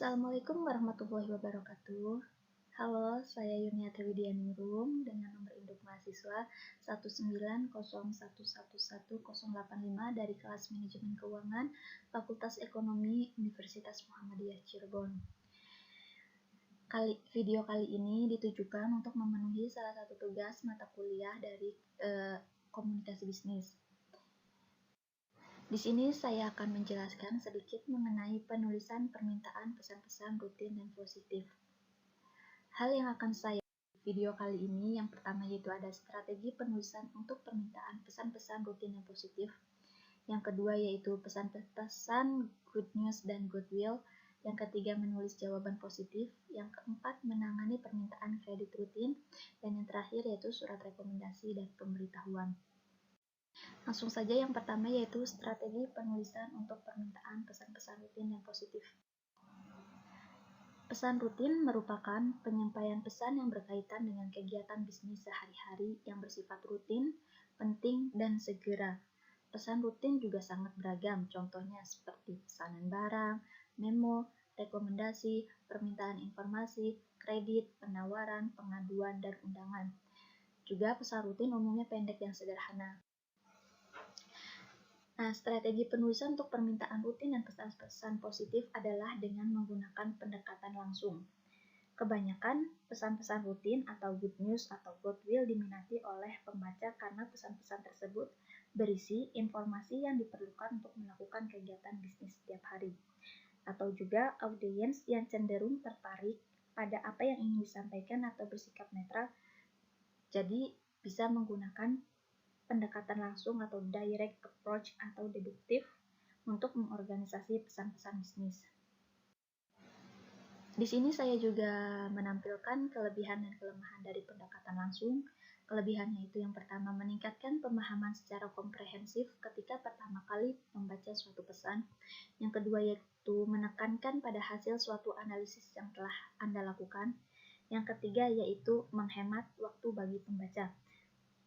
Assalamualaikum warahmatullahi wabarakatuh. Halo, saya Yuniati Widianingrum dengan nomor induk mahasiswa 19011111085 dari kelas Manajemen Keuangan Fakultas Ekonomi Universitas Muhammadiyah Cirebon. Video kali ini ditujukan untuk memenuhi salah satu tugas mata kuliah dari komunikasi bisnis. Di sini saya akan menjelaskan sedikit mengenai penulisan permintaan pesan-pesan rutin dan positif. Hal yang akan saya video kali ini yang pertama yaitu ada strategi penulisan untuk permintaan pesan-pesan rutin dan positif. Yang kedua yaitu pesan-pesan good news dan goodwill. Yang ketiga menulis jawaban positif. Yang keempat menangani permintaan kredit rutin. Dan yang terakhir yaitu surat rekomendasi dan pemberitahuan. Langsung saja yang pertama yaitu strategi penulisan untuk permintaan pesan-pesan rutin yang positif. Pesan rutin merupakan penyampaian pesan yang berkaitan dengan kegiatan bisnis sehari-hari yang bersifat rutin, penting, dan segera. Pesan rutin juga sangat beragam, contohnya seperti pesanan barang, memo, rekomendasi, permintaan informasi, kredit, penawaran, pengaduan, dan undangan. Juga pesan rutin umumnya pendek dan sederhana. Nah, strategi penulisan untuk permintaan rutin dan pesan-pesan positif adalah dengan menggunakan pendekatan langsung. Kebanyakan pesan-pesan rutin atau good news atau goodwill diminati oleh pembaca karena pesan-pesan tersebut berisi informasi yang diperlukan untuk melakukan kegiatan bisnis setiap hari. Atau juga audiens yang cenderung tertarik pada apa yang ingin disampaikan atau bersikap netral, jadi bisa menggunakan pendekatan langsung atau direct approach atau deduktif untuk mengorganisasi pesan-pesan bisnis. Di sini saya juga menampilkan kelebihan dan kelemahan dari pendekatan langsung. Kelebihannya itu yang pertama meningkatkan pemahaman secara komprehensif ketika pertama kali membaca suatu pesan. Yang kedua yaitu menekankan pada hasil suatu analisis yang telah Anda lakukan. Yang ketiga yaitu menghemat waktu bagi pembaca,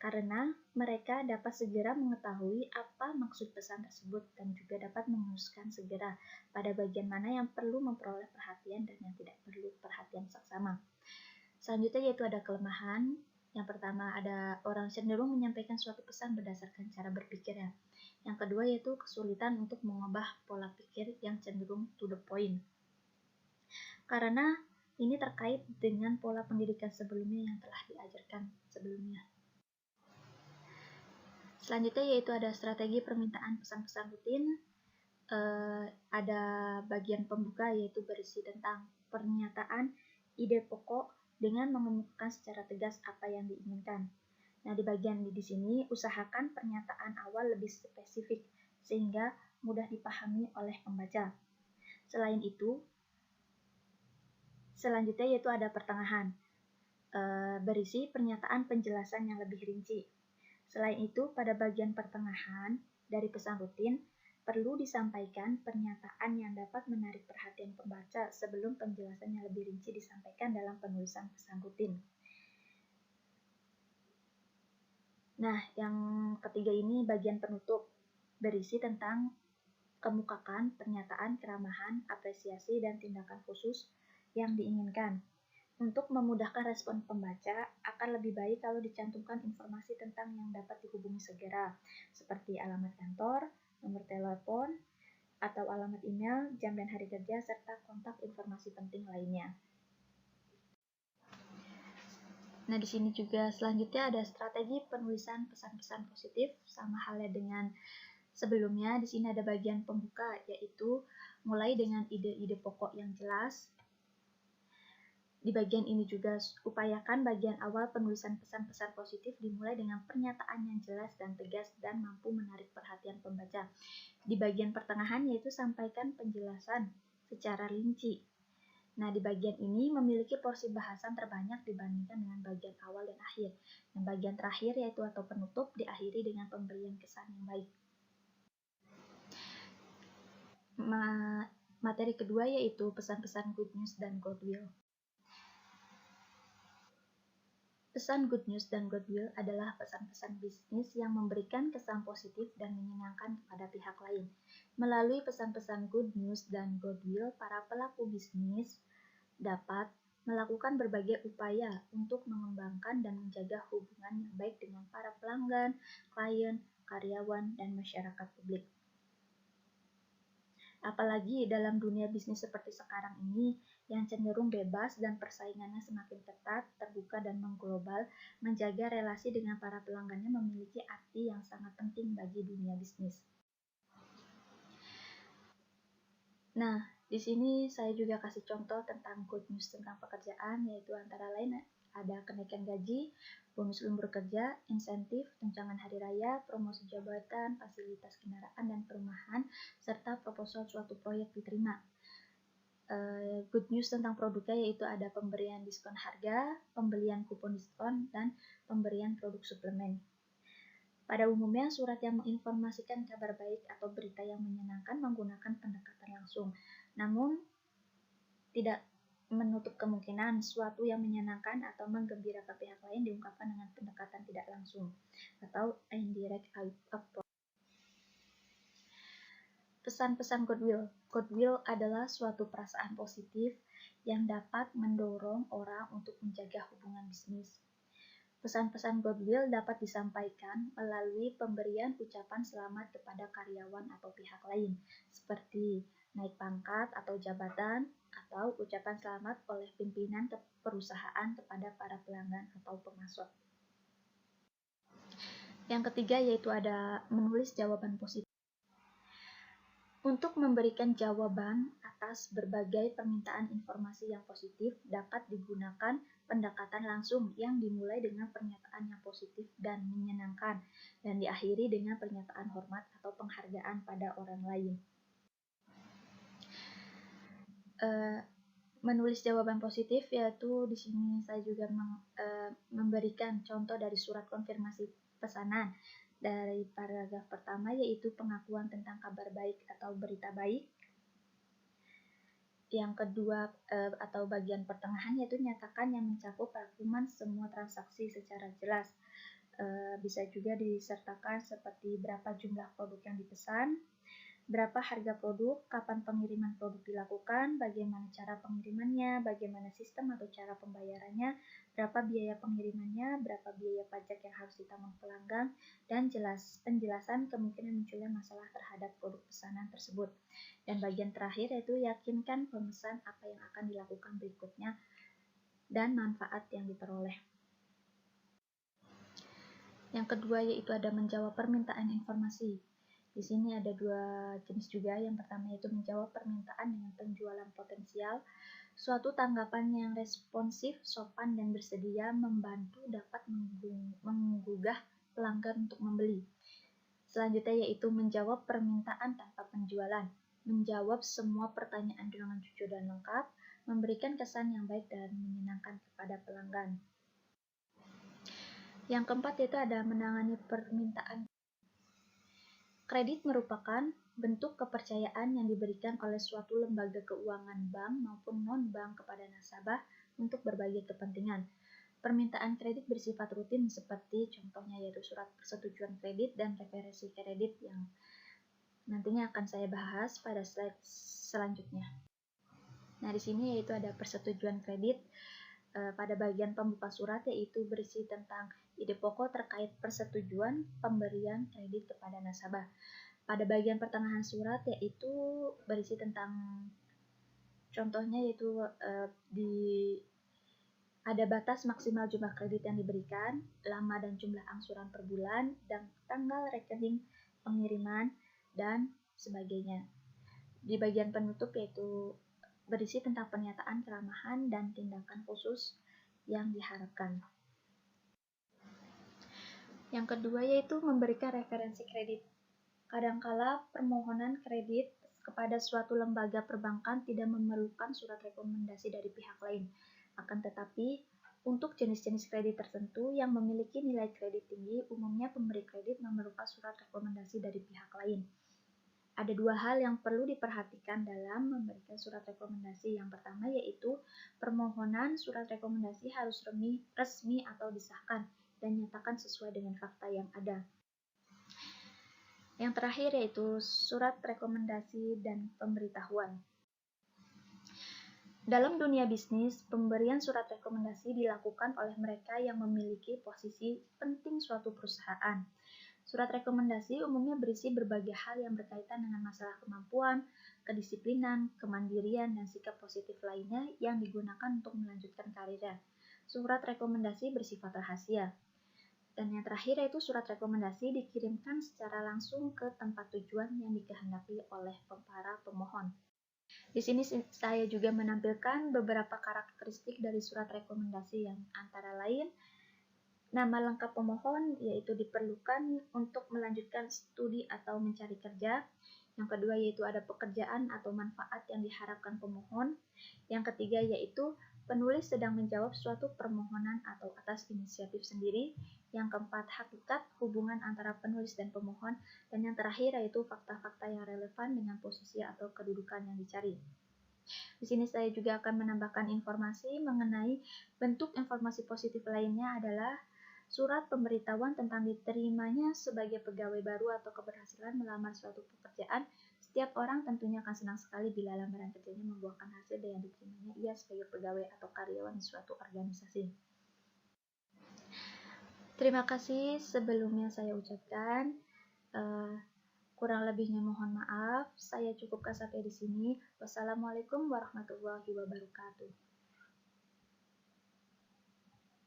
karena mereka dapat segera mengetahui apa maksud pesan tersebut dan juga dapat memutuskan segera pada bagian mana yang perlu memperoleh perhatian dan yang tidak perlu perhatian seksama. Selanjutnya yaitu ada kelemahan. Yang pertama ada orang cenderung menyampaikan suatu pesan berdasarkan cara berpikirnya. Yang kedua yaitu kesulitan untuk mengubah pola pikir yang cenderung to the point. Karena ini terkait dengan pola pendidikan sebelumnya yang telah diajarkan sebelumnya. Selanjutnya yaitu ada strategi permintaan pesan-pesan rutin. Ada bagian pembuka yaitu berisi tentang pernyataan ide pokok dengan mengemukakan secara tegas apa yang diinginkan. Nah, di bagian di sini usahakan pernyataan awal lebih spesifik sehingga mudah dipahami oleh pembaca. Selain itu, selanjutnya yaitu ada pertengahan. Berisi pernyataan penjelasan yang lebih rinci. Selain itu, pada bagian pertengahan dari pesan rutin, perlu disampaikan pernyataan yang dapat menarik perhatian pembaca sebelum penjelasan yang lebih rinci disampaikan dalam penulisan pesan rutin. Nah, yang ketiga ini bagian penutup, berisi tentang kemukakan pernyataan keramahan, apresiasi, dan tindakan khusus yang diinginkan. Untuk memudahkan respon pembaca, akan lebih baik kalau dicantumkan informasi tentang yang dapat dihubungi segera, seperti alamat kantor, nomor telepon, atau alamat email, jam dan hari kerja, serta kontak informasi penting lainnya. Nah, di sini juga selanjutnya ada strategi penulisan pesan-pesan positif, sama halnya dengan sebelumnya. Di sini ada bagian pembuka, yaitu mulai dengan ide-ide pokok yang jelas. Di bagian ini juga upayakan bagian awal penulisan pesan-pesan positif dimulai dengan pernyataan yang jelas dan tegas dan mampu menarik perhatian pembaca. Di bagian pertengahan yaitu sampaikan penjelasan secara rinci. Nah, di bagian ini memiliki porsi bahasan terbanyak dibandingkan dengan bagian awal dan akhir. Dan bagian terakhir yaitu atau penutup diakhiri dengan pemberian kesan yang baik. Materi kedua yaitu pesan-pesan good news dan goodwill. Pesan good news dan goodwill adalah pesan-pesan bisnis yang memberikan kesan positif dan menyenangkan kepada pihak lain. Melalui pesan-pesan good news dan goodwill, para pelaku bisnis dapat melakukan berbagai upaya untuk mengembangkan dan menjaga hubungan yang baik dengan para pelanggan, klien, karyawan, dan masyarakat publik. Apalagi dalam dunia bisnis seperti sekarang ini, yang cenderung bebas dan persaingannya semakin ketat, terbuka, dan mengglobal, menjaga relasi dengan para pelanggannya memiliki arti yang sangat penting bagi dunia bisnis. Nah, di sini saya juga kasih contoh tentang good news tentang pekerjaan, yaitu antara lain ada kenaikan gaji, bonus lembur kerja, insentif, tunjangan hari raya, promosi jabatan, fasilitas kendaraan dan perumahan, serta proposal suatu proyek diterima. Good news tentang produknya yaitu ada pemberian diskon harga, pembelian kupon diskon, dan pemberian produk suplemen. Pada umumnya, surat yang menginformasikan kabar baik atau berita yang menyenangkan menggunakan pendekatan langsung. Namun, tidak menutup kemungkinan suatu yang menyenangkan atau menggembirakan pihak lain diungkapkan dengan pendekatan tidak langsung atau indirect approach. Pesan-pesan goodwill. Goodwill adalah suatu perasaan positif yang dapat mendorong orang untuk menjaga hubungan bisnis. Pesan-pesan goodwill dapat disampaikan melalui pemberian ucapan selamat kepada karyawan atau pihak lain, seperti naik pangkat atau jabatan, atau ucapan selamat oleh pimpinan perusahaan kepada para pelanggan atau pemasok. Yang ketiga yaitu ada menulis jawaban positif. Untuk memberikan jawaban atas berbagai permintaan informasi yang positif, dapat digunakan pendekatan langsung yang dimulai dengan pernyataan yang positif dan menyenangkan, dan diakhiri dengan pernyataan hormat atau penghargaan pada orang lain. Menulis jawaban positif yaitu di sini saya juga memberikan contoh dari surat konfirmasi pesanan. Dari paragraf pertama yaitu pengakuan tentang kabar baik atau berita baik. Yang kedua atau bagian pertengahan yaitu nyatakan yang mencakup rangkuman semua transaksi secara jelas. Bisa juga disertakan seperti berapa jumlah produk yang dipesan, berapa harga produk, kapan pengiriman produk dilakukan, bagaimana cara pengirimannya, bagaimana sistem atau cara pembayarannya, berapa biaya pengirimannya, berapa biaya pajak yang harus ditanggung pelanggan, dan penjelasan kemungkinan munculnya masalah terhadap produk pesanan tersebut. Dan bagian terakhir yaitu yakinkan pemesan apa yang akan dilakukan berikutnya dan manfaat yang diperoleh. Yang kedua yaitu ada menjawab permintaan informasi. Di sini ada dua jenis juga. Yang pertama yaitu menjawab permintaan dengan penjualan potensial. Suatu tanggapan yang responsif, sopan, dan bersedia membantu dapat menggugah pelanggan untuk membeli. Selanjutnya yaitu menjawab permintaan tanpa penjualan. Menjawab semua pertanyaan dengan jujur dan lengkap, memberikan kesan yang baik dan menyenangkan kepada pelanggan. Yang keempat yaitu ada menangani permintaan. Kredit merupakan bentuk kepercayaan yang diberikan oleh suatu lembaga keuangan bank maupun non-bank kepada nasabah untuk berbagai kepentingan. Permintaan kredit bersifat rutin seperti contohnya yaitu surat persetujuan kredit dan referensi kredit yang nantinya akan saya bahas pada slide selanjutnya. Nah, di sini yaitu ada persetujuan kredit. Pada bagian pembuka surat yaitu berisi tentang ide pokok terkait persetujuan pemberian kredit kepada nasabah. Pada bagian pertengahan surat yaitu berisi tentang contohnya yaitu ada batas maksimal jumlah kredit yang diberikan, lama dan jumlah angsuran per bulan, dan tanggal rekening pengiriman, dan sebagainya. Di bagian penutup yaitu berisi tentang pernyataan keramahan dan tindakan khusus yang diharapkan. Yang kedua yaitu memberikan referensi kredit. Kadangkala permohonan kredit kepada suatu lembaga perbankan tidak memerlukan surat rekomendasi dari pihak lain. Akan tetapi, untuk jenis-jenis kredit tertentu yang memiliki nilai kredit tinggi, umumnya pemberi kredit memerlukan surat rekomendasi dari pihak lain. Ada dua hal yang perlu diperhatikan dalam memberikan surat rekomendasi. Yang pertama yaitu permohonan surat rekomendasi harus resmi atau disahkan dan nyatakan sesuai dengan fakta yang ada. Yang terakhir yaitu surat rekomendasi dan pemberitahuan. Dalam dunia bisnis, pemberian surat rekomendasi dilakukan oleh mereka yang memiliki posisi penting suatu perusahaan. Surat rekomendasi umumnya berisi berbagai hal yang berkaitan dengan masalah kemampuan, kedisiplinan, kemandirian, dan sikap positif lainnya yang digunakan untuk melanjutkan karirnya. Surat rekomendasi bersifat rahasia. Dan yang terakhir yaitu surat rekomendasi dikirimkan secara langsung ke tempat tujuan yang dikehendaki oleh para pemohon. Di sini saya juga menampilkan beberapa karakteristik dari surat rekomendasi yang antara lain nama lengkap pemohon, yaitu diperlukan untuk melanjutkan studi atau mencari kerja. Yang kedua yaitu ada pekerjaan atau manfaat yang diharapkan pemohon. Yang ketiga yaitu penulis sedang menjawab suatu permohonan atau atas inisiatif sendiri. Yang keempat, hakikat hubungan antara penulis dan pemohon. Dan yang terakhir yaitu fakta-fakta yang relevan dengan posisi atau kedudukan yang dicari. Di sini saya juga akan menambahkan informasi mengenai bentuk informasi positif lainnya adalah surat pemberitahuan tentang diterimanya sebagai pegawai baru atau keberhasilan melamar suatu pekerjaan. Setiap orang tentunya akan senang sekali bila lamaran kerjanya membuahkan hasil dan yang diterimanya ia sebagai pegawai atau karyawan di suatu organisasi. Terima kasih sebelumnya saya ucapkan. Kurang lebihnya mohon maaf. Saya cukupkan sampai di sini. Wassalamualaikum warahmatullahi wabarakatuh.